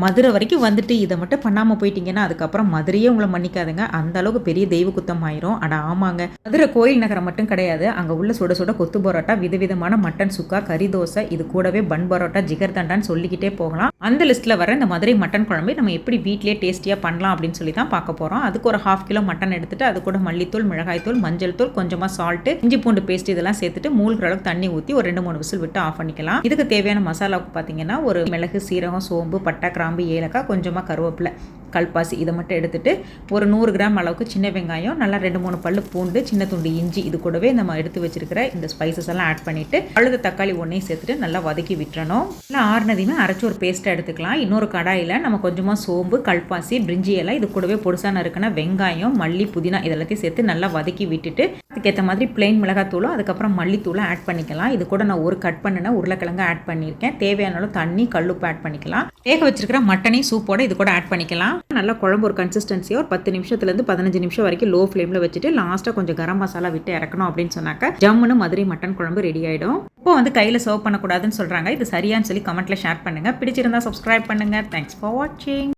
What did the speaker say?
மதுரை வரைக்கும் வந்துட்டு இதை மட்டும் பண்ணாமல் போயிட்டீங்கன்னா அதுக்கப்புறம் மதுரையே உங்களை மன்னிக்காதுங்க. அந்த அளவுக்கு பெரிய தெய்வ குத்தம் ஆயிரும். அட ஆமாங்க, மதுரை கோயில் நகரம் மட்டும் கிடையாது, அங்கே உள்ள சுட சுட கொத்து பரோட்டா, விதவிதமான மட்டன் சுக்கா, கறி தோசை, இது கூடவே பன் பரோட்டா, ஜிகர் தண்டான்னு சொல்லிக்கிட்டே போகலாம். அந்த லிஸ்ட்டில் வர இந்த மதுரை மட்டன் குழம்பு நம்ம எப்படி வீட்டிலேயே டேஸ்டியாக பண்ணலாம் அப்படின்னு சொல்லி தான் பார்க்க போகிறோம். அதுக்கு ஒரு 1/2 கிலோ மட்டன் எடுத்துட்டு அது கூட மல்லித்தூள், மிளகாய்த்தூள், மஞ்சள் தூள், கொஞ்சமாக சால்ட்டு, இஞ்சி பூண்டு பேஸ்ட் இதெல்லாம் சேர்த்துட்டு மூழ்கிற அளவுக்கு தண்ணி ஊற்றி ஒரு 2-3 விசில் விட்டு ஆஃப் பண்ணிக்கலாம். இதுக்கு தேவையான மசாலாவுக்கு பார்த்தீங்கன்னா ஒரு மிளகு, சீரகம், சோம்பு, பட்டை, கிராம்பு, ஏலக்காய், கொஞ்சமாக கருவேப்பிலை, கல்பாசி இதை மட்டும் எடுத்துட்டு ஒரு 100 கிராம் அளவுக்கு சின்ன வெங்காயம், நல்லா 2-3 பல்லு பூண்டு, சின்ன துண்டு இஞ்சி, இது கூடவே நம்ம எடுத்து வச்சிருக்கிற இந்த ஸ்பைசஸ் எல்லாம் ஆட் பண்ணிட்டு அழுத தக்காளி ஒன்றையும் சேர்த்துட்டு நல்லா வதக்கி விட்டுறணும். நல்லா ஆறுனதையுமே அரைச்சி ஒரு பேஸ்ட்டாக எடுத்துக்கலாம். இன்னொரு கடாயில் நம்ம கொஞ்சமாக சோம்பு, கல்பாசி, பிரிஞ்சி இலை, இது கூடவே பொடுசான இருக்குன்னா வெங்காயம், மல்லி, புதினா இதெல்லாத்தையும் சேர்த்து நல்லா வதக்கி விட்டுட்டு அதுக்கேற்ற மாதிரி பிளெயின் மிளகாத்தூளும் அதுக்கப்புறம் மல்லித்தூளும் ஆட் பண்ணிக்கலாம். இது கூட நான் ஒரு கட் பண்ணின உருளைக்கிழங்கு ஆட் பண்ணியிருக்கேன். தேவையான அளவு தண்ணி, கல்லுப்பு ஆட் பண்ணிக்கலாம். வேக வச்சிருக்கிற மட்டனையும் சூப்போட இது கூட ஆட் பண்ணிக்கலாம். நல்லா குழம்பு ஒரு கன்சிஸ்டன்சியாக ஒரு 10 நிமிஷத்துலேருந்து 15 நிமிஷம் வரைக்கும் லோ ஃப்ளேமில் வச்சுட்டு லாஸ்ட்டாக கொஞ்சம் கரம் மசாலா விட்டு இறக்கணும் அப்படின்னு சொன்னாக்க ஜம்முன்னு மதுரை மட்டன் குழம்பு ரெடி ஆகிடும். இப்போ கையில் சர்வ் பண்ணக்கூடாதுன்னு சொல்கிறாங்க. இது சரியான்னு சொல்லி கமெண்ட்டில் ஷேர் பண்ணுங்கள். பிடிச்சிருந்தா சப்ஸ்கிரைப் பண்ணுங்கள். தேங்க்ஸ் ஃபார் வாட்சிங்.